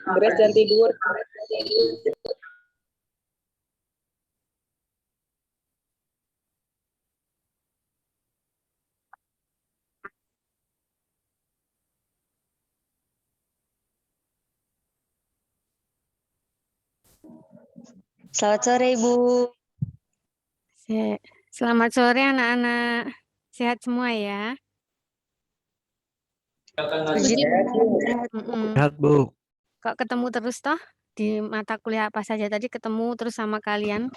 Grace jangan tidur. Selamat sore, Ibu. Selamat sore anak-anak. Sehat semua ya? Sehat, Bu. Kok ketemu terus toh? Di mata kuliah apa saja tadi ketemu terus sama kalian?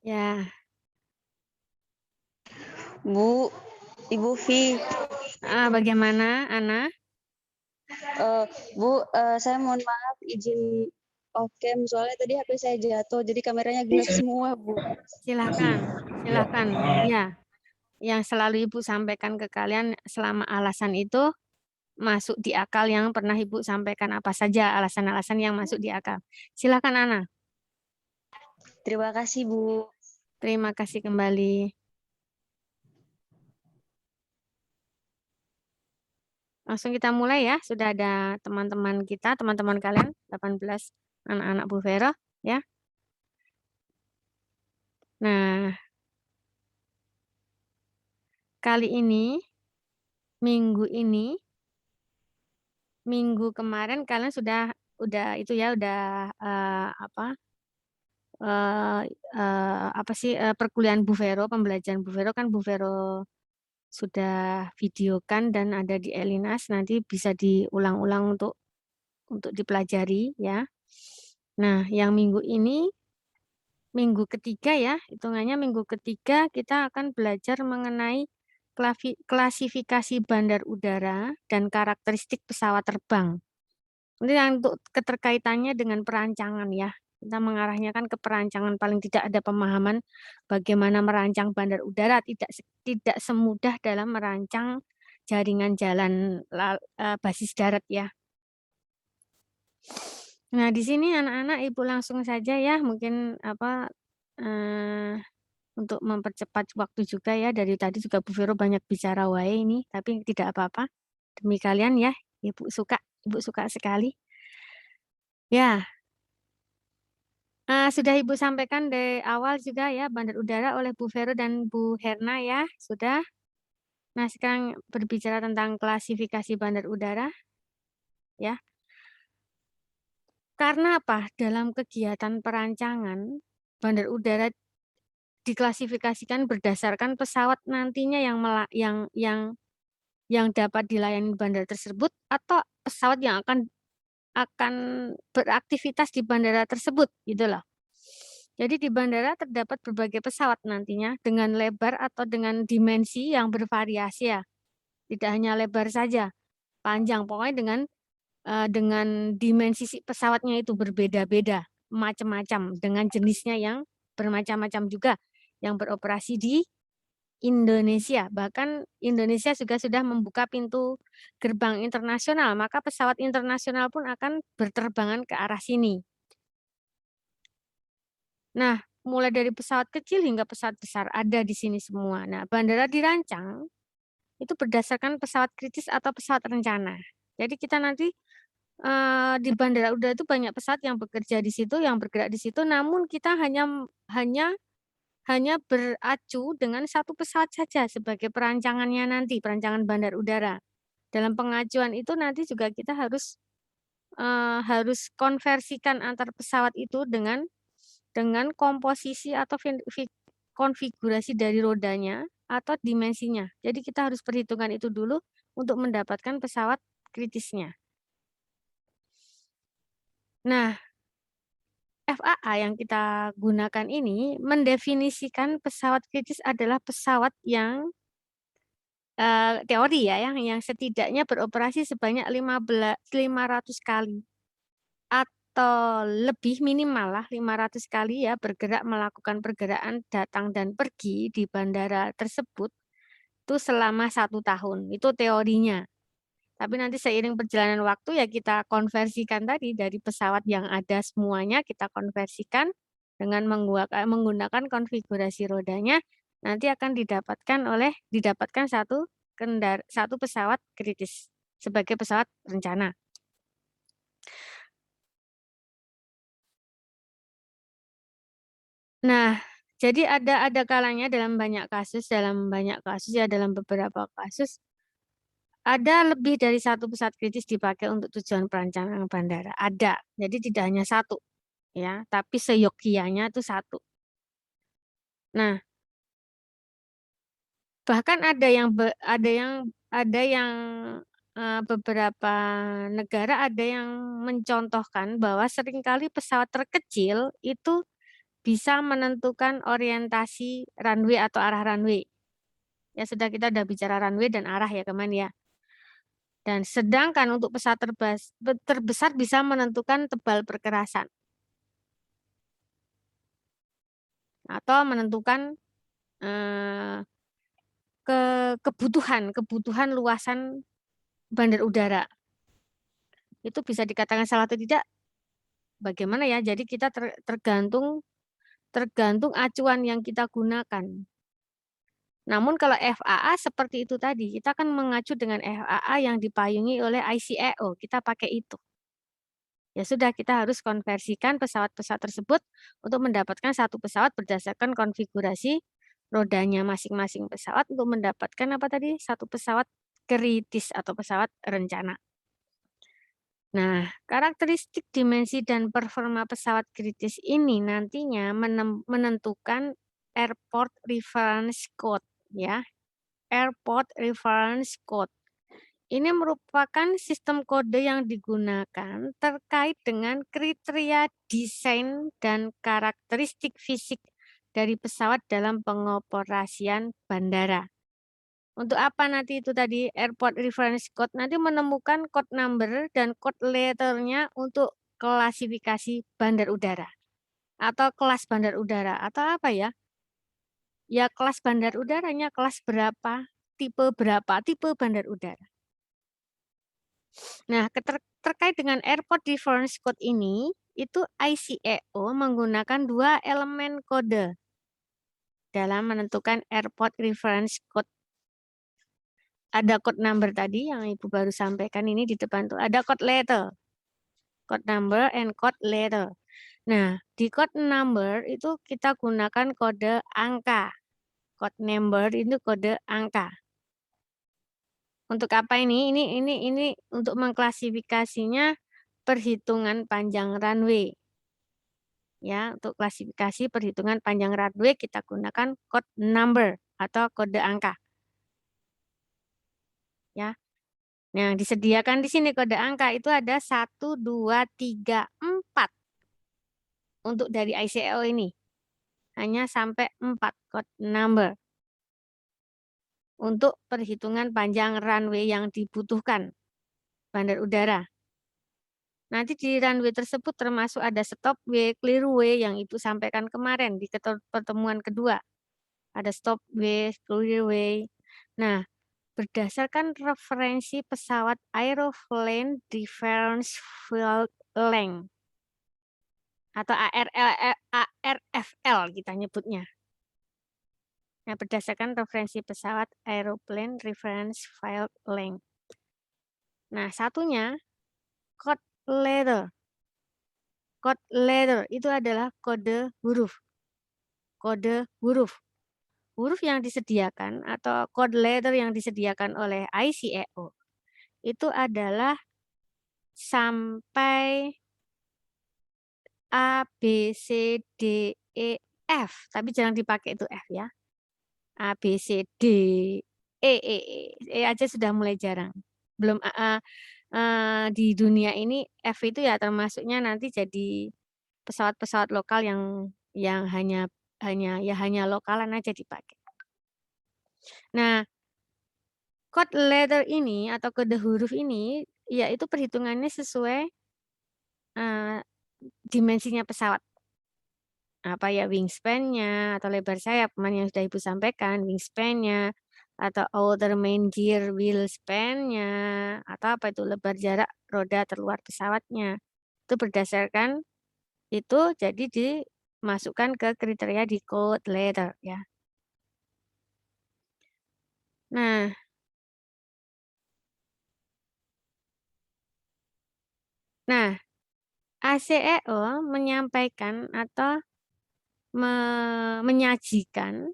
Ya. Bu, Ibu Vi. Bagaimana, Ana? Bu, saya mohon maaf izin off cam soalnya tadi HP saya jatuh jadi kameranya gelap semua, Bu. Silakan. Ya, yang selalu Ibu sampaikan ke kalian selama alasan itu masuk di akal yang pernah Ibu sampaikan apa saja alasan-alasan yang masuk di akal. Silakan Ana. Terima kasih, Bu. Terima kasih kembali. Langsung kita mulai ya. Sudah ada teman-teman kita, teman-teman kalian, 18 anak-anak Bu Vero ya. Nah, kali ini, minggu kemarin kalian sudah itu ya, perkuliahan Bu Vero, pembelajaran Bu Vero kan Bu Vero sudah videokan dan ada di Elinas, nanti bisa diulang-ulang untuk dipelajari ya. Nah, yang minggu ini, minggu ketiga ya, hitungannya minggu ketiga kita akan belajar mengenai klasifikasi bandar udara dan karakteristik pesawat terbang. Ini yang untuk keterkaitannya dengan perancangan ya. Kita mengarahnya kan ke perancangan, paling tidak ada pemahaman bagaimana merancang bandar udara, tidak semudah dalam merancang jaringan jalan basis darat ya. Nah, di sini anak-anak Ibu langsung saja ya, mungkin untuk mempercepat waktu juga ya, dari tadi juga Bu Vero banyak bicara wae ini, tapi tidak apa-apa. Demi kalian ya, Ibu suka sekali. Ya. Sudah Ibu sampaikan dari awal juga ya, bandar udara oleh Bu Vero dan Bu Herna ya, sudah. Nah, sekarang berbicara tentang klasifikasi bandar udara. Ya. Karena apa? Dalam kegiatan perancangan, bandar udara diklasifikasikan berdasarkan pesawat nantinya yang dapat dilayani bandara tersebut atau pesawat yang akan beraktivitas di bandara tersebut gitu loh. Jadi di bandara terdapat berbagai pesawat nantinya dengan lebar atau dengan dimensi yang bervariasi ya. Tidak hanya lebar saja, panjang, pokoknya dengan dimensi pesawatnya itu berbeda-beda, macam-macam, dengan jenisnya yang bermacam-macam juga yang beroperasi di Indonesia. Bahkan Indonesia juga sudah membuka pintu gerbang internasional, maka pesawat internasional pun akan berterbangan ke arah sini. Nah, mulai dari pesawat kecil hingga pesawat besar ada di sini semua. Nah, bandara dirancang itu berdasarkan pesawat kritis atau pesawat rencana. Jadi kita nanti di bandara udara itu banyak pesawat yang bekerja di situ, yang bergerak di situ, namun kita hanya beracu dengan satu pesawat saja sebagai perancangannya nanti, perancangan bandar udara. Dalam pengajuan itu nanti juga kita harus konversikan antar pesawat itu dengan komposisi atau konfigurasi dari rodanya atau dimensinya. Jadi kita harus perhitungan itu dulu untuk mendapatkan pesawat kritisnya. Nah, FAA yang kita gunakan ini mendefinisikan pesawat kritis adalah pesawat yang teori ya, yang setidaknya beroperasi sebanyak 500 kali atau lebih, minimal lah 500 kali ya, melakukan pergerakan datang dan pergi di bandara tersebut itu selama 1 tahun. Itu teorinya. Tapi nanti seiring perjalanan waktu ya kita konversikan tadi dari pesawat yang ada semuanya, kita konversikan dengan menggunakan konfigurasi rodanya nanti akan didapatkan satu pesawat kritis sebagai pesawat rencana. Nah, jadi ada kalanya dalam banyak kasus ya, dalam beberapa kasus ada lebih dari satu pesawat kritis dipakai untuk tujuan perancangan bandara. Ada. Jadi tidak hanya satu ya, tapi seyogianya itu satu. Nah, bahkan beberapa negara ada yang mencontohkan bahwa seringkali pesawat terkecil itu bisa menentukan orientasi runway atau arah runway. Ya sudah, kita udah bicara runway dan arah ya kemarin ya. Dan sedangkan untuk pesawat terbesar bisa menentukan tebal perkerasan atau menentukan kebutuhan luasan bandar udara. Itu bisa dikatakan salah atau tidak? Bagaimana ya? Jadi kita tergantung acuan yang kita gunakan. Namun kalau FAA seperti itu tadi, kita akan mengacu dengan FAA yang dipayungi oleh ICAO, kita pakai itu. Ya sudah, kita harus konversikan pesawat-pesawat tersebut untuk mendapatkan satu pesawat berdasarkan konfigurasi rodanya masing-masing pesawat untuk mendapatkan apa tadi? Satu pesawat kritis atau pesawat rencana. Nah, karakteristik dimensi dan performa pesawat kritis ini nantinya menentukan Airport Reference Code ya. Airport Reference Code. Ini merupakan sistem kode yang digunakan terkait dengan kriteria desain dan karakteristik fisik dari pesawat dalam pengoperasian bandara. Untuk apa nanti itu tadi Airport Reference Code? Nanti menemukan code number dan code letternya untuk klasifikasi bandar udara atau kelas bandar udara atau apa ya? Ya kelas bandar udaranya kelas berapa, tipe bandar udara. Nah, terkait dengan Airport Reference Code ini, itu ICAO menggunakan dua elemen kode dalam menentukan Airport Reference Code. Ada code number tadi yang Ibu baru sampaikan ini di depan tuh. Ada code letter. Code number and code letter. Nah, di code number itu kita gunakan kode angka. Code number itu kode angka. Untuk apa ini? Ini untuk mengklasifikasinya perhitungan panjang runway. Ya, untuk klasifikasi perhitungan panjang runway kita gunakan code number atau kode angka. Ya. Nah, disediakan di sini kode angka itu ada 1, 2, 3, 4. Untuk dari ICAO ini. Hanya sampai 4 code number. Untuk perhitungan panjang runway yang dibutuhkan bandar udara. Nanti di runway tersebut termasuk ada stop way, clear way yang Ibu sampaikan kemarin di pertemuan kedua. Ada stop way, clear way. Nah, berdasarkan referensi pesawat Aeroplane Reference Field Length atau ARFL kita nyebutnya. Nah, berdasarkan referensi pesawat Aeroplane Reference Field Length. Nah, satunya code letter. Code letter itu adalah kode huruf. Kode huruf. Huruf yang disediakan atau code letter yang disediakan oleh ICAO itu adalah sampai A, B, C, D, E, F. Tapi jangan dipakai itu F ya. A, B, C, D, E aja sudah mulai jarang. Belum di dunia ini F itu ya termasuknya nanti jadi pesawat-pesawat lokal yang hanya lokalan aja dipakai. Nah, code letter ini atau kode huruf ini yaitu perhitungannya sesuai dimensinya pesawat. Apa ya, wingspan-nya atau lebar sayap kemarin yang sudah Ibu sampaikan, wingspan-nya atau outer main gear wheel span-nya atau apa itu lebar jarak roda terluar pesawatnya. Itu berdasarkan itu jadi dimasukkan ke kriteria di code letter ya. Nah, ACEO menyampaikan atau menyajikan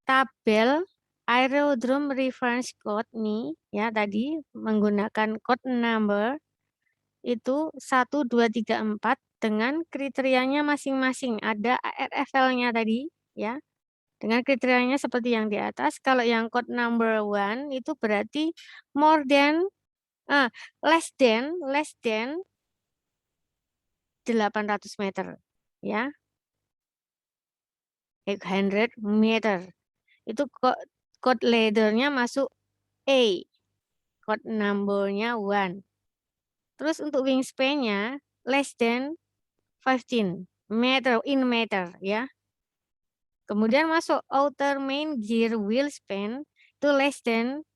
tabel aerodrome reference code nih ya tadi menggunakan code number itu 1, 2, 3, 4 dengan kriterianya masing-masing. Ada ARFL-nya tadi ya. Dengan kriterianya seperti yang di atas. Kalau yang code number 1 itu berarti more than less than 800 meter ya. 800 meter. Itu code leader-nya masuk A. Code number-nya 1. Terus untuk wingspan-nya less than 15 meter in meter ya. Kemudian masuk outer main gear wheel span itu less than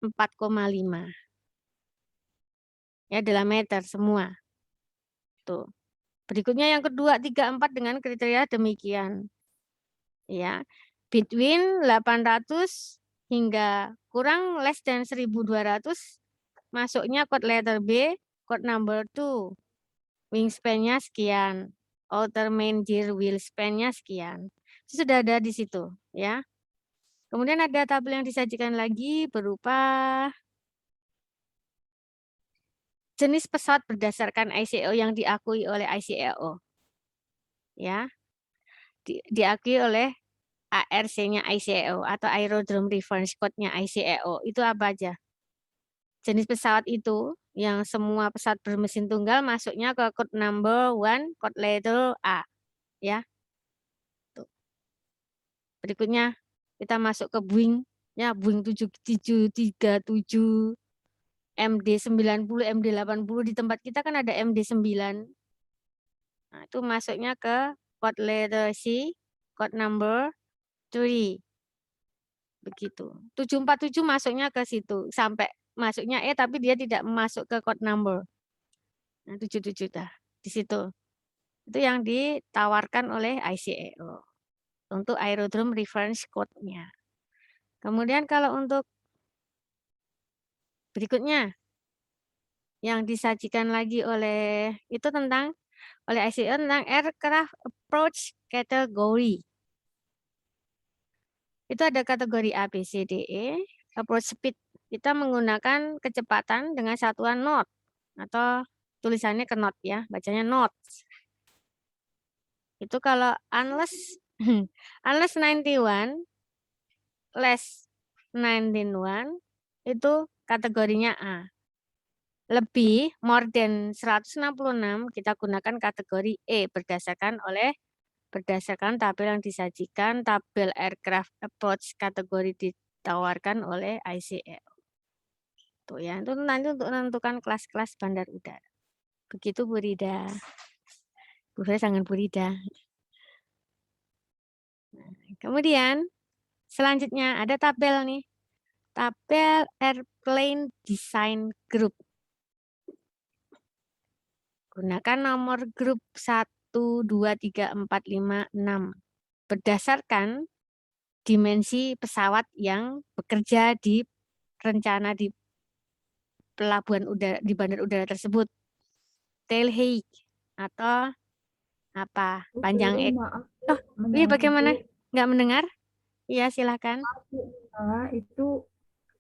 4,5. Ya, dalam meter semua. Tuh. Berikutnya yang kedua 3, 4 dengan kriteria demikian. Ya. Between 800 hingga kurang less than 1200 masuknya code letter B, code number 2. Wingspan-nya sekian. Outer main gear wheel span-nya sekian. Itu sudah ada di situ, ya. Kemudian ada tabel yang disajikan lagi berupa jenis pesawat berdasarkan ICAO yang diakui oleh ICAO. Ya. Diakui oleh ARC-nya ICAO atau Aerodrome Reference Code-nya ICAO. Itu apa aja? Jenis pesawat itu yang semua pesawat bermesin tunggal masuknya ke code number 1, code letter A. Ya. Tuh. Berikutnya kita masuk ke Boeing, ya Boeing 737, MD-90, MD-80 di tempat kita kan ada MD-9. Nah, itu masuknya ke code letter C, code number 3. Begitu. 747 masuknya ke situ sampai masuknya tapi dia tidak masuk ke code number. Nah, 77 dah di situ. Itu yang ditawarkan oleh ICAO untuk Aerodrome Reference Code-nya. Kemudian kalau untuk berikutnya yang disajikan lagi oleh itu tentang oleh ICAO tentang aircraft approach category. Itu ada kategori A, B, C, D, E. Approach speed kita menggunakan kecepatan dengan satuan knot atau tulisannya ke knot ya, bacanya knot. Itu kalau unless 91 less 191 itu kategorinya A. Lebih more than 166 kita gunakan kategori E berdasarkan tabel yang disajikan, tabel aircraft approach kategori ditawarkan oleh ICAO. Tuh ya, itu nanti untuk menentukan kelas-kelas bandar udara. Begitu Bu Rida. Bu Rida sangat Bu Rida. Nah, kemudian selanjutnya ada tabel nih. Tabel Airplane Design Group. Gunakan nomor grup 1, 2, 3, 4, 5, 6. Berdasarkan dimensi pesawat yang bekerja di rencana di pelabuhan udara di bandar udara tersebut. Tail height atau apa? Panjang Maaf, Oh, ini bagaimana? Nggak mendengar? Iya, silakan. Itu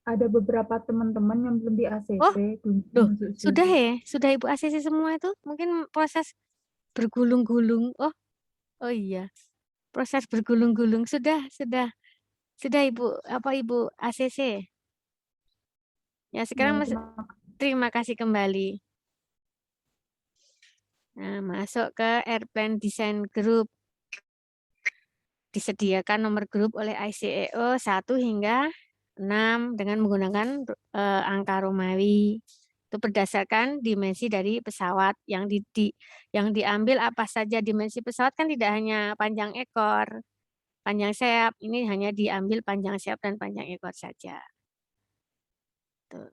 ada beberapa teman-teman yang belum di ACC. Oh, loh, sudah ya? Sudah Ibu ACC semua itu? Mungkin proses bergulung-gulung. Oh iya. Proses bergulung-gulung sudah Ibu Ibu ACC. Ya, sekarang terima kasih kembali. Nah, masuk ke Airplane Design Group. Disediakan nomor grup oleh ICAO 1 hingga 6 dengan menggunakan angka Romawi. Itu berdasarkan dimensi dari pesawat yang diambil apa saja dimensi pesawat kan tidak hanya panjang ekor, panjang sayap, ini hanya diambil panjang sayap dan panjang ekor saja. Tuh.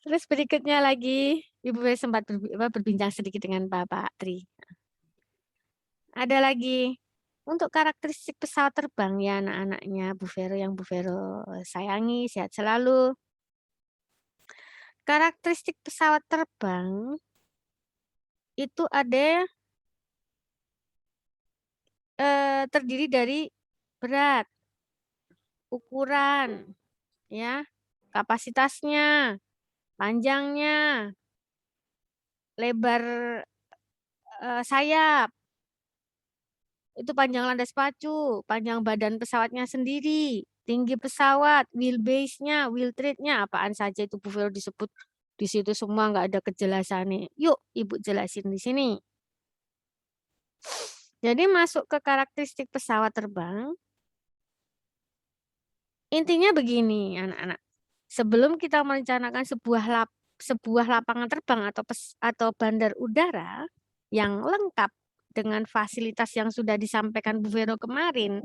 Terus berikutnya lagi, Ibu sempat berbincang sedikit dengan Bapak Tri. Ada lagi untuk karakteristik pesawat terbang ya anak-anaknya Bu Vero yang Bu Vero sayangi, sehat selalu. Karakteristik pesawat terbang itu ada terdiri dari berat, ukuran, ya, kapasitasnya, panjangnya, lebar sayap, itu panjang landas pacu, panjang badan pesawatnya sendiri, tinggi pesawat, wheelbase-nya, wheel trade-nya, apaan saja itu Bu Vero disebut di situ semua nggak ada kejelasannya. Yuk, Ibu jelasin di sini. Jadi masuk ke karakteristik pesawat terbang, intinya begini anak-anak. Sebelum kita merencanakan sebuah lapangan terbang atau bandar udara yang lengkap dengan fasilitas yang sudah disampaikan Bu Vero kemarin,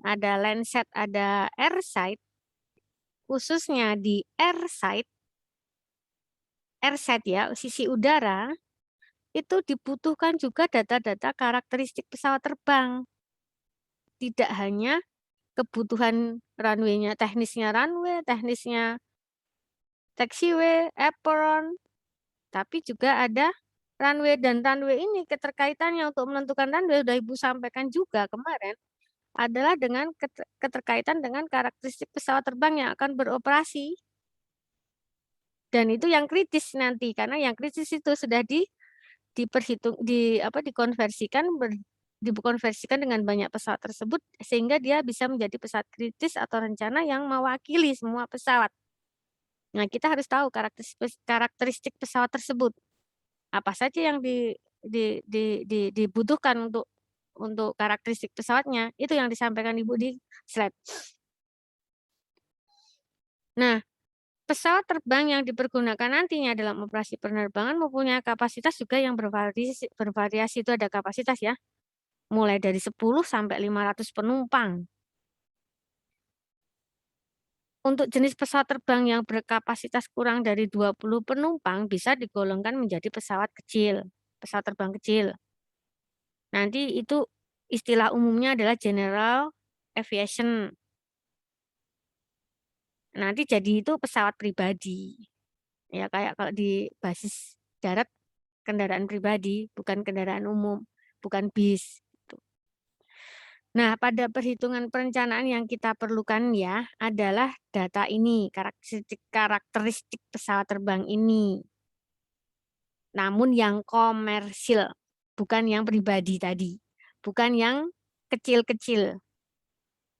ada landset, ada airside, khususnya di airside ya, sisi udara, itu dibutuhkan juga data-data karakteristik pesawat terbang. Tidak hanya kebutuhan runway-nya, teknisnya runway, teknisnya taxiway, apron, tapi juga ada runway, dan runway ini keterkaitannya untuk menentukan runway sudah Ibu sampaikan juga kemarin adalah dengan keterkaitan dengan karakteristik pesawat terbang yang akan beroperasi. Dan itu yang kritis nanti karena yang kritis itu sudah dikonversikan dengan banyak pesawat tersebut sehingga dia bisa menjadi pesawat kritis atau rencana yang mewakili semua pesawat. Nah, kita harus tahu karakteristik pesawat tersebut. Apa saja yang dibutuhkan untuk karakteristik pesawatnya, itu yang disampaikan Ibu di slide. Nah, pesawat terbang yang dipergunakan nantinya dalam operasi penerbangan mempunyai kapasitas juga yang bervariasi. Itu ada kapasitas ya, mulai dari 10 sampai 500 penumpang. Untuk jenis pesawat terbang yang berkapasitas kurang dari 20 penumpang bisa digolongkan menjadi pesawat kecil, pesawat terbang kecil. Nanti itu istilah umumnya adalah general aviation. Nanti jadi itu pesawat pribadi. Ya kayak kalau di basis darat kendaraan pribadi, bukan kendaraan umum, bukan bis. Nah, pada perhitungan perencanaan yang kita perlukan ya adalah data ini, karakteristik pesawat terbang ini. Namun yang komersil, bukan yang pribadi tadi. Bukan yang kecil-kecil,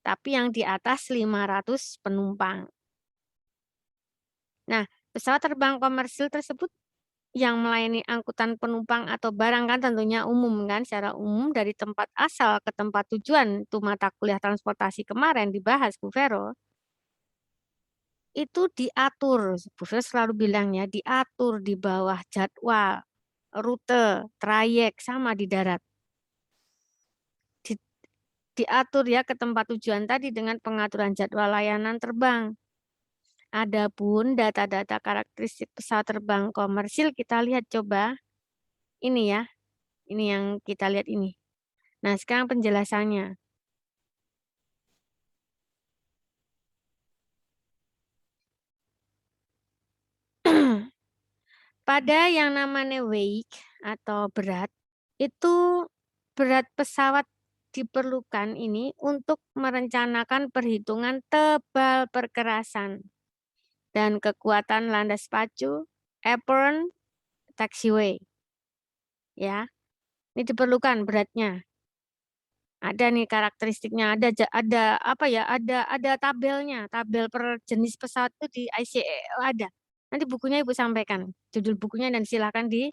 tapi yang di atas 500 penumpang. Nah, pesawat terbang komersil tersebut yang melayani angkutan penumpang atau barang kan tentunya umum kan, secara umum dari tempat asal ke tempat tujuan, itu mata kuliah transportasi kemarin dibahas Bu Vero, itu diatur, Bu Vero selalu bilangnya diatur di bawah jadwal, rute, trayek sama di darat. Diatur ya ke tempat tujuan tadi dengan pengaturan jadwal layanan terbang. Adapun data-data karakteristik pesawat terbang komersil kita lihat coba. Ini ya. Ini yang kita lihat ini. Nah, sekarang penjelasannya. Pada yang namanya weight atau berat, itu berat pesawat diperlukan ini untuk merencanakan perhitungan tebal perkerasan dan kekuatan landas pacu, apron, taxiway. Ya. Ini diperlukan beratnya. Ada nih karakteristiknya, ada apa ya? Ada tabelnya, tabel per jenis pesawat itu di ICAO ada. Nanti bukunya Ibu sampaikan, judul bukunya, dan silakan di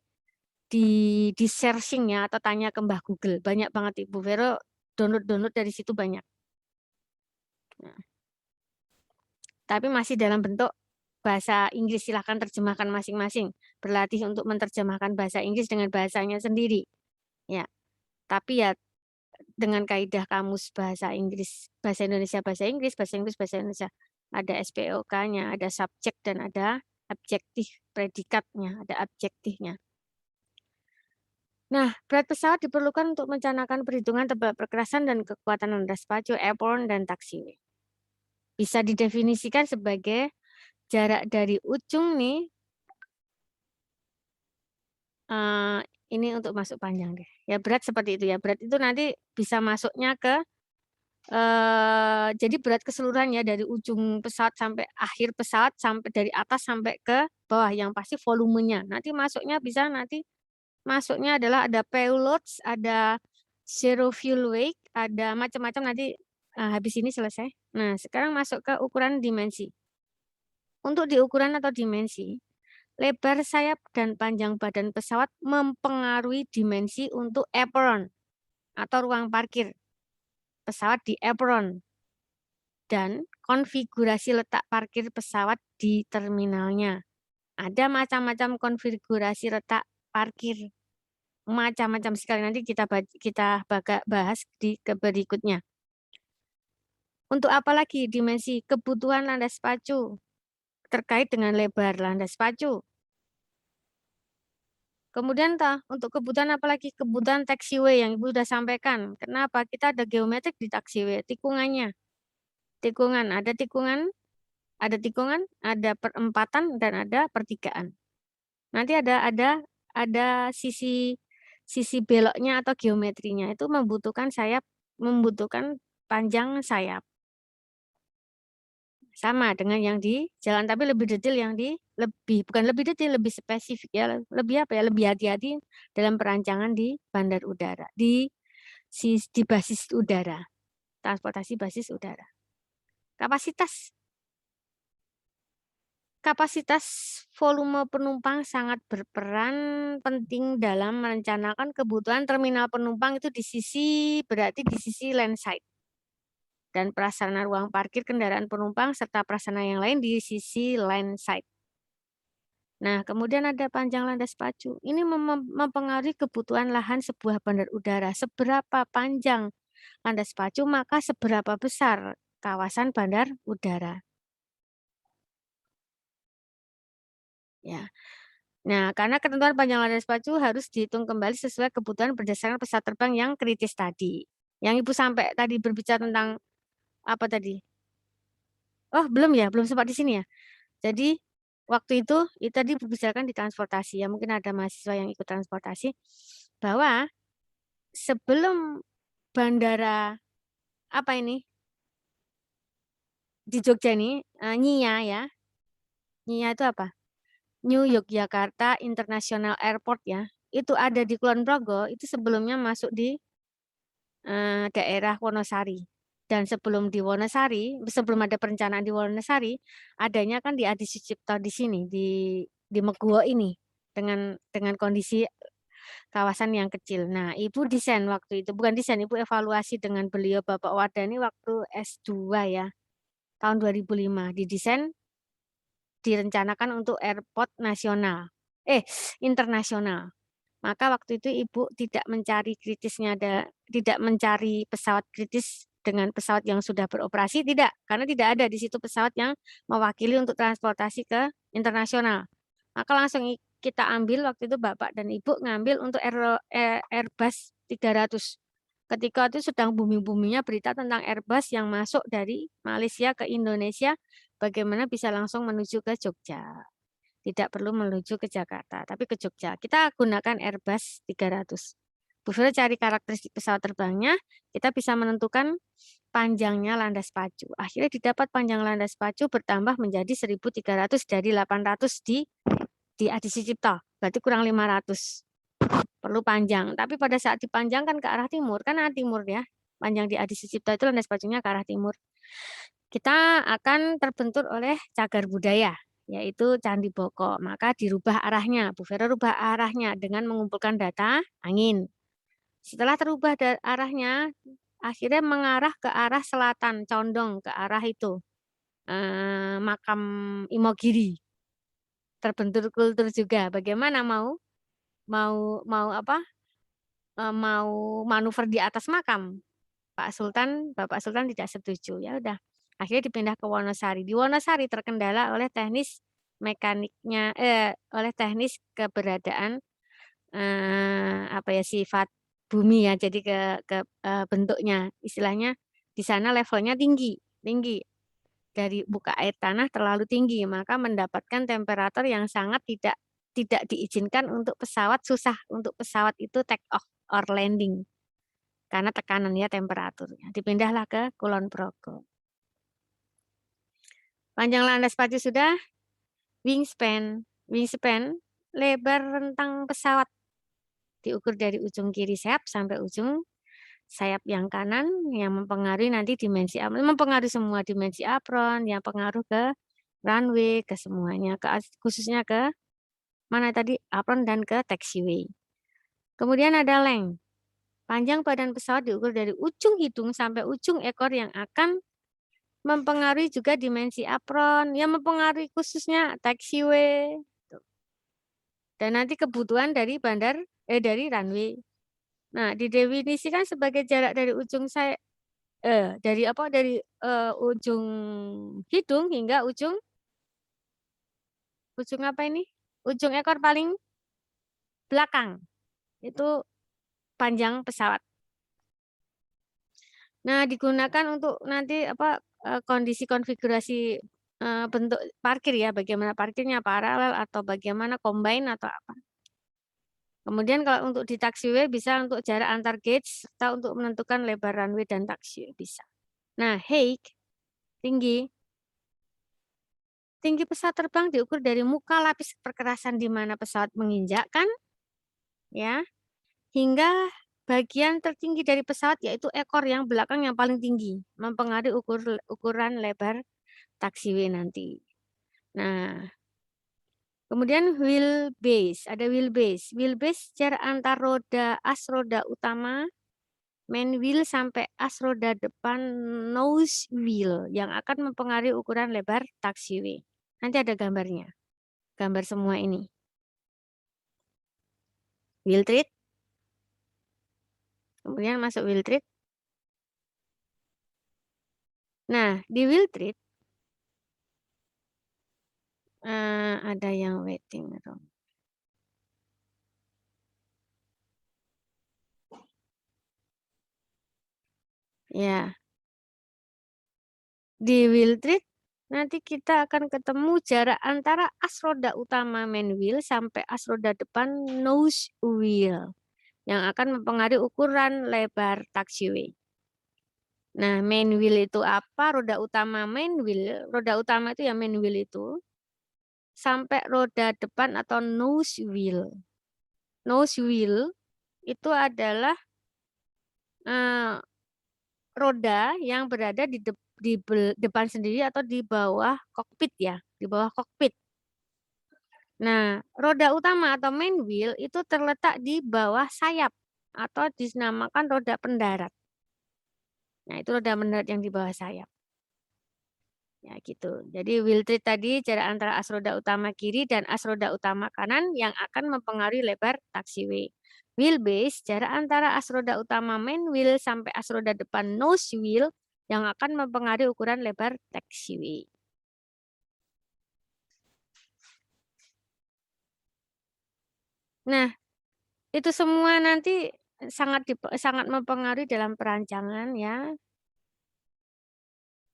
searching ya atau tanya ke Mbah Google. Banyak banget Ibu Vero download dari situ banyak. Nah. Tapi masih dalam bentuk bahasa Inggris, silahkan terjemahkan masing-masing. Berlatih untuk menerjemahkan bahasa Inggris dengan bahasanya sendiri. Ya. Tapi ya dengan kaidah kamus bahasa Inggris, bahasa Indonesia, bahasa Inggris, bahasa Inggris, bahasa Indonesia. Ada SPOK-nya, ada subjek dan ada objektif predikatnya, ada objektifnya. Nah, berat pesawat diperlukan untuk mencanangkan perhitungan tebal perkerasan dan kekuatan landas pacu, airborne, dan taxiway. Bisa didefinisikan sebagai jarak dari ujung nih, ini untuk masuk panjang deh. Ya berat seperti itu ya. Berat itu nanti bisa masuknya ke, jadi berat keseluruhannya dari ujung pesawat sampai akhir pesawat, sampai dari atas sampai ke bawah. Yang pasti volumenya. Nanti masuknya bisa masuknya adalah ada payloads, ada zero fuel weight, ada macam-macam nanti habis ini selesai. Nah, sekarang masuk ke ukuran dimensi. Untuk di ukuran atau dimensi, lebar sayap dan panjang badan pesawat mempengaruhi dimensi untuk apron atau ruang parkir pesawat di apron dan konfigurasi letak parkir pesawat di terminalnya. Ada macam-macam konfigurasi letak parkir, macam-macam sekali. Nanti kita bahas di berikutnya. Untuk apa lagi dimensi kebutuhan landas pacu terkait dengan lebar landas pacu. Kemudian untuk kebutuhan apa lagi? Kebutuhan taxiway yang Ibu sudah sampaikan. Kenapa? Kita ada geometrik di taxiway, tikungannya. Ada tikungan, ada perempatan dan ada pertigaan. Nanti ada sisi beloknya atau geometrinya itu membutuhkan panjang sayap. Sama dengan yang di jalan, tapi lebih detail bukan lebih detail, lebih spesifik ya, lebih hati-hati dalam perancangan di bandar udara, di basis udara, transportasi basis udara. Kapasitas volume penumpang sangat berperan penting dalam merencanakan kebutuhan terminal penumpang itu berarti di sisi land side. Dan prasarana ruang parkir kendaraan penumpang serta prasarana yang lain di sisi land side. Nah, kemudian ada panjang landas pacu. Ini mempengaruhi kebutuhan lahan sebuah bandar udara. Seberapa panjang landas pacu, maka seberapa besar kawasan bandar udara. Ya. Nah, karena ketentuan panjang landas pacu harus dihitung kembali sesuai kebutuhan berdasarkan pesawat terbang yang kritis tadi. Yang Ibu sampai tadi berbicara tentang apa tadi? Oh, belum sempat di sini ya. Jadi waktu itu tadi berbicarakan di transportasi ya, mungkin ada mahasiswa yang ikut transportasi bahwa sebelum bandara apa ini di Jogja ini NIA ya. NIA itu apa? New Yogyakarta International Airport ya. Itu ada di Kulon Progo, itu sebelumnya masuk di daerah Wonosari. Dan sebelum ada perencanaan di Wonosari, adanya kan di Adi Sucipto di sini, di Meguwo ini, dengan kondisi kawasan yang kecil. Nah, Ibu desain waktu itu, bukan desain, Ibu evaluasi dengan beliau Bapak Wardani waktu S2 ya, tahun 2005, direncanakan untuk airport internasional. Maka waktu itu Ibu tidak mencari pesawat kritis dengan pesawat yang sudah beroperasi, karena tidak ada di situ pesawat yang mewakili untuk transportasi ke internasional. Maka langsung kita ambil waktu itu Bapak dan Ibu ngambil untuk Airbus 300. Ketika itu sedang booming-boomingnya berita tentang Airbus yang masuk dari Malaysia ke Indonesia, bagaimana bisa langsung menuju ke Jogja. Tidak perlu menuju ke Jakarta, tapi ke Jogja. Kita gunakan Airbus 300. Bu Vero cari karakteristik pesawat terbangnya, kita bisa menentukan panjangnya landas pacu. Akhirnya didapat panjang landas pacu bertambah menjadi 1.300 dari 800 di Adi Sucipto. Berarti kurang 500. Perlu panjang. Tapi pada saat dipanjangkan ke arah timur, kan arah timur ya, panjang di Adi Sucipto itu landas pacunya ke arah timur. Kita akan terbentur oleh cagar budaya, yaitu Candi Boko. Maka dirubah arahnya, Bu Vero rubah arahnya dengan mengumpulkan data angin. Setelah terubah arahnya, akhirnya mengarah ke arah selatan, condong ke arah itu, makam Imogiri. Terbentur kultur juga. Bagaimana mau manuver di atas makam? Bapak Sultan tidak setuju. Ya udah. Akhirnya dipindah ke Wonosari. Di Wonosari terkendala oleh teknis keberadaan apa ya, sifat bumi ya, jadi ke bentuknya. Istilahnya di sana levelnya tinggi tinggi. Dari muka air tanah terlalu tinggi, maka mendapatkan temperatur yang sangat tidak diizinkan untuk pesawat, susah untuk pesawat itu take off or landing. Karena tekanannya temperaturnya. Dipindahlah ke Kulon Progo. Panjang landas pacu sudah, wingspan. Wingspan, lebar rentang pesawat. Diukur dari ujung kiri sayap sampai ujung sayap yang kanan yang mempengaruhi nanti dimensi mempengaruhi semua dimensi apron, yang pengaruh ke runway, ke semuanya, khususnya ke mana tadi apron dan ke taxiway. Kemudian ada length. Panjang badan pesawat diukur dari ujung hidung sampai ujung ekor yang akan mempengaruhi juga dimensi apron, yang mempengaruhi khususnya taxiway. Dan nanti kebutuhan dari dari runway. Nah, didefinisikan sebagai jarak dari ujung dari ujung hidung hingga ujung apa ini? Ujung ekor paling belakang. Itu panjang pesawat. Nah, digunakan untuk nanti kondisi konfigurasi bentuk parkir ya, bagaimana parkirnya paralel atau bagaimana combine atau apa. Kemudian kalau untuk di taxiway bisa untuk jarak antar gauge serta untuk menentukan lebar runway dan taxiway bisa. Nah, height tinggi pesawat terbang diukur dari muka lapis perkerasan di mana pesawat menginjakkan ya hingga bagian tertinggi dari pesawat yaitu ekor yang belakang yang paling tinggi mempengaruhi ukuran lebar taxiway nanti. Nah, kemudian wheelbase, ada wheelbase. Wheelbase jarak antar roda utama main wheel sampai as roda depan nose wheel yang akan mempengaruhi ukuran lebar taxiway. Nanti ada gambarnya. Gambar semua ini. Wheel tread. Kemudian masuk wheel tread. Nah, di wheel tread ada yang waiting room. Ya. Di wheel tread nanti kita akan ketemu jarak antara as roda utama main wheel sampai as roda depan nose wheel yang akan mempengaruhi ukuran lebar taxiway. Nah, main wheel itu apa? Roda utama main wheel, roda utama itu ya main wheel itu sampai roda depan atau nose wheel. Nose wheel itu adalah roda yang berada di depan sendiri atau di bawah kokpit ya, di bawah kokpit. Nah, roda utama atau main wheel itu terletak di bawah sayap atau dinamakan roda pendarat. Nah, itu roda pendarat yang di bawah sayap. Ya, gitu. Jadi wheel tread tadi jarak antara as roda utama kiri dan as roda utama kanan yang akan mempengaruhi lebar taxiway. Wheelbase jarak antara as roda utama main wheel sampai as roda depan nose wheel yang akan mempengaruhi ukuran lebar taxiway. Nah, itu semua nanti sangat mempengaruhi dalam perancangan ya.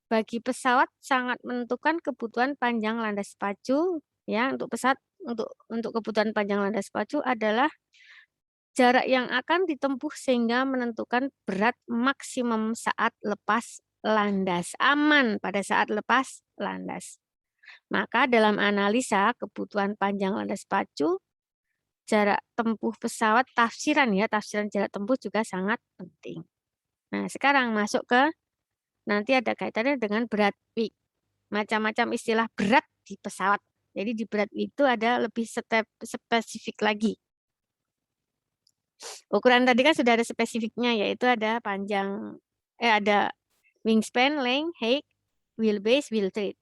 Bagi pesawat sangat menentukan kebutuhan panjang landas pacu ya untuk pesawat untuk kebutuhan panjang landas pacu adalah jarak yang akan ditempuh sehingga menentukan berat maksimum saat lepas landas, aman pada saat lepas landas. Maka dalam analisa kebutuhan panjang landas pacu, jarak tempuh pesawat, tafsiran jarak tempuh juga sangat penting. Nah, sekarang masuk ke nanti ada kaitannya dengan berat wing. Macam-macam istilah berat di pesawat. Jadi di berat wing itu ada lebih spesifik lagi. Ukuran tadi kan sudah ada spesifiknya, yaitu ada ada wingspan, length, height, wheelbase, wheel tread.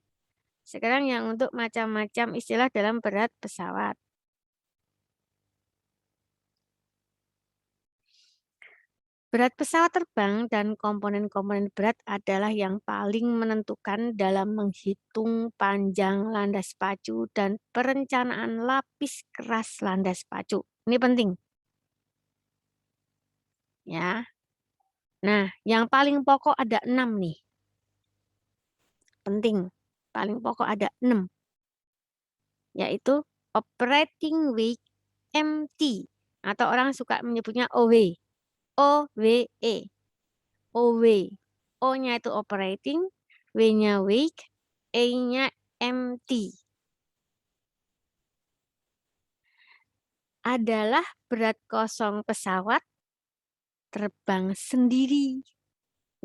Sekarang yang untuk macam-macam istilah dalam berat pesawat. Berat pesawat terbang dan komponen-komponen berat adalah yang paling menentukan dalam menghitung panjang landas pacu dan perencanaan lapis keras landas pacu. Ini penting. Ya. Nah, yang paling pokok ada 6 nih. Penting. Paling pokok ada 6. Yaitu operating weight MT. Atau orang suka menyebutnya OW. OWE. OW. O-nya itu operating, W-nya weight, E-nya MT. Adalah berat kosong pesawat terbang sendiri.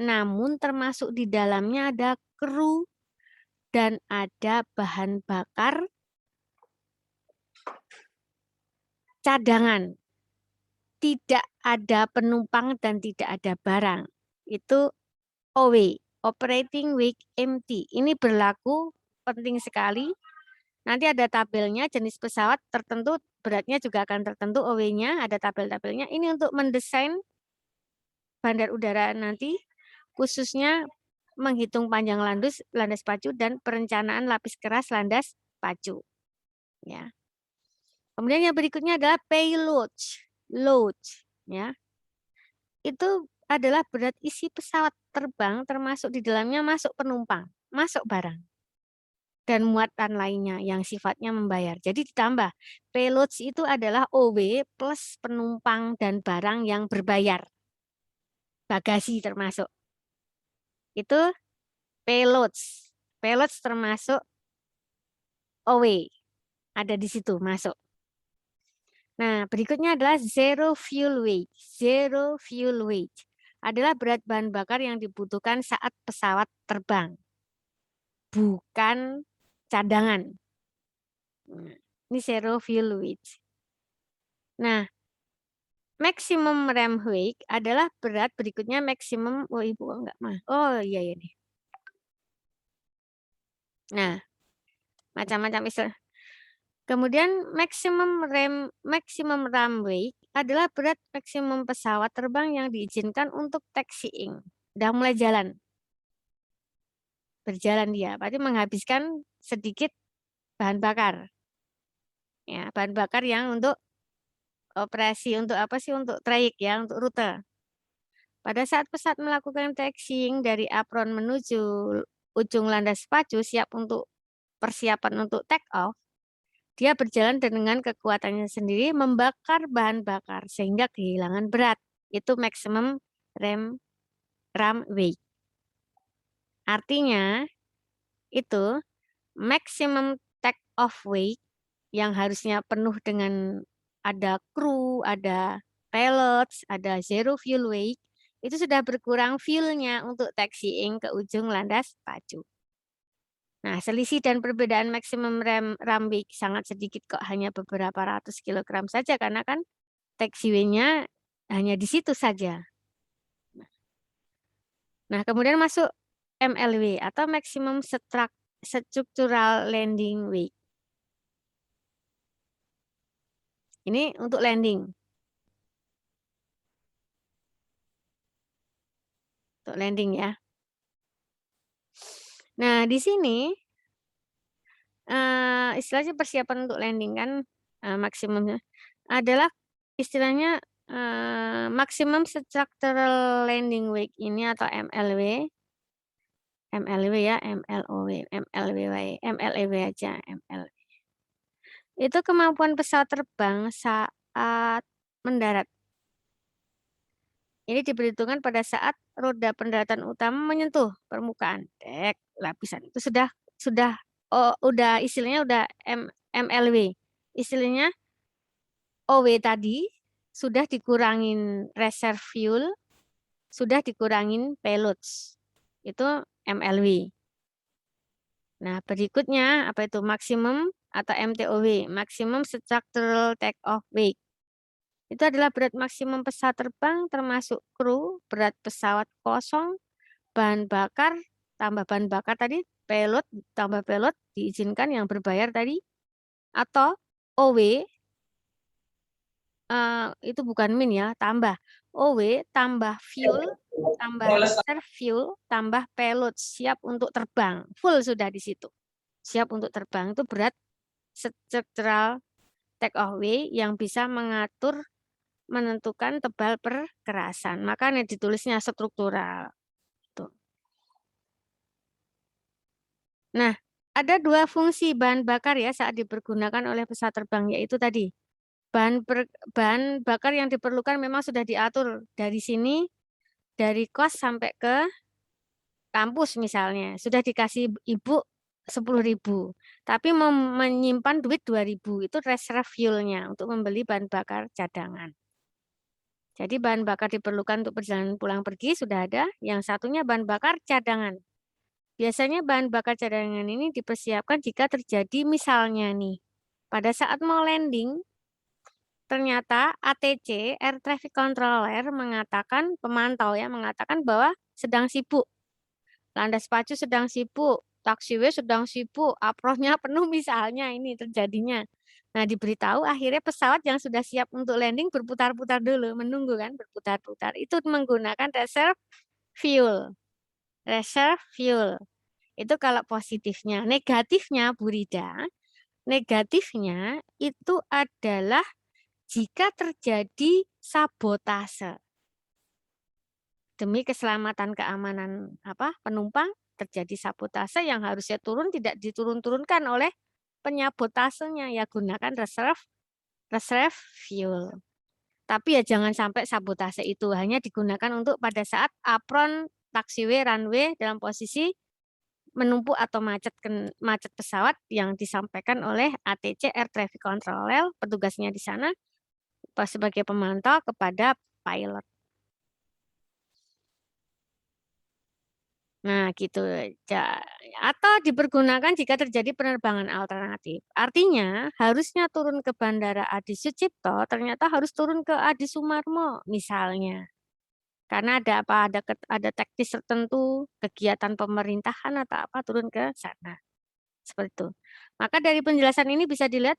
Namun termasuk di dalamnya ada kru dan ada bahan bakar cadangan. Tidak ada penumpang dan tidak ada barang. Itu OW, operating weight empty. Ini berlaku penting sekali. Nanti ada tabelnya, jenis pesawat tertentu, beratnya juga akan tertentu, OW-nya, ada tabel-tabelnya. Ini untuk mendesain bandar udara nanti, khususnya menghitung panjang landas pacu, dan perencanaan lapis keras landas pacu. Ya. Kemudian yang berikutnya adalah payload. Load. Ya. Itu adalah berat isi pesawat terbang, termasuk di dalamnya masuk penumpang, masuk barang, dan muatan lainnya yang sifatnya membayar. Jadi ditambah, payloads itu adalah OW plus penumpang dan barang yang berbayar. Bagasi termasuk. Itu payloads. Payloads termasuk OW. Ada di situ masuk. Nah, berikutnya adalah zero fuel weight. Zero fuel weight adalah berat bahan bakar yang dibutuhkan saat pesawat terbang. Bukan cadangan. Ini zero fuel weight. Nah, maximum ram weight adalah berat berikutnya maximum. Oh, Ibu enggak mah. Oh, iya nih. Nah, macam-macam istilah. Kemudian maximum ram weight adalah berat maksimum pesawat terbang yang diizinkan untuk taxiing. Udah mulai jalan. Berjalan dia, berarti menghabiskan sedikit bahan bakar. Ya, bahan bakar yang untuk operasi, untuk apa sih? Untuk trayek ya, untuk rute. Pada saat pesawat melakukan taxiing dari apron menuju ujung landas pacu siap untuk persiapan untuk take off, dia berjalan dengan kekuatannya sendiri membakar bahan bakar sehingga kehilangan berat. Itu maximum ram weight. Artinya itu maximum take off weight yang harusnya penuh dengan ada kru, ada pilots, ada zero fuel weight, itu sudah berkurang fuelnya untuk taxiing ke ujung landas pacu. Nah, selisih dan perbedaan maksimum ram weight sangat sedikit kok, hanya beberapa ratus kilogram saja, karena kan taxiway-nya hanya di situ saja. Nah, kemudian masuk MLW atau maximum structural landing weight. Ini untuk landing. Untuk landing ya. Nah, di sini istilahnya persiapan untuk landing kan maksimumnya adalah istilahnya maksimum structural landing weight ini atau MLW. MLW ya, MLW aja, MLW. Itu kemampuan pesawat terbang saat mendarat. Ini diperhitungkan pada saat roda pendaratan utama menyentuh permukaan dek lapisan itu sudah istilahnya udah MLW. Istilahnya OW tadi sudah dikurangin reserve fuel, sudah dikurangin payloads. Itu MLW. Nah, berikutnya apa itu maksimum atau MTOW, maximum structural take off weight. Itu adalah berat maksimum pesawat terbang termasuk kru, berat pesawat kosong, bahan bakar, tambah bahan bakar tadi, payload, tambah payload, diizinkan yang berbayar tadi, atau OW, itu bukan min ya, tambah. OW, tambah fuel, tambah reserve fuel, tambah payload, siap untuk terbang. Full sudah di situ. Siap untuk terbang, itu berat structural take off weight yang bisa mengatur menentukan tebal perkerasan. Makanya ditulisnya struktural. Tuh. Nah, ada dua fungsi bahan bakar ya saat dipergunakan oleh pesawat terbang, yaitu tadi bahan bakar yang diperlukan memang sudah diatur dari sini, dari kos sampai ke kampus misalnya, sudah dikasih ibu 10.000, tapi menyimpan duit 2.000, itu reserve fuel-nya untuk membeli bahan bakar cadangan. Jadi bahan bakar diperlukan untuk perjalanan pulang pergi sudah ada, yang satunya bahan bakar cadangan. Biasanya bahan bakar cadangan ini dipersiapkan jika terjadi misalnya nih, pada saat mau landing, ternyata ATC, Air Traffic Controller, mengatakan, pemantau ya, mengatakan bahwa sedang sibuk. Landas pacu sedang sibuk, taxiway sedang sibuk, apronnya penuh misalnya ini terjadinya. Nah, diberitahu akhirnya pesawat yang sudah siap untuk landing berputar-putar dulu, menunggu kan, berputar-putar. Itu menggunakan reserve fuel. Reserve fuel. Itu kalau positifnya. Negatifnya, Bu Rida, negatifnya itu adalah jika terjadi sabotase. Demi keselamatan keamanan penumpang, terjadi sabotase yang harusnya turun tidak diturun-turunkan oleh penyabotasenya, ya gunakan reserve fuel. Tapi ya jangan sampai sabotase itu hanya digunakan untuk pada saat apron, taxiway, runway dalam posisi menumpuk atau macet pesawat yang disampaikan oleh ATC Air Traffic Controller, petugasnya di sana sebagai pemantau kepada pilot. Nah, gitu. Atau dipergunakan jika terjadi penerbangan alternatif. Artinya, harusnya turun ke Bandara Adi Sucipto, ternyata harus turun ke Adi Sumarmo misalnya. Karena ada teknis tertentu, kegiatan pemerintahan atau apa turun ke sana. Seperti itu. Maka dari penjelasan ini bisa dilihat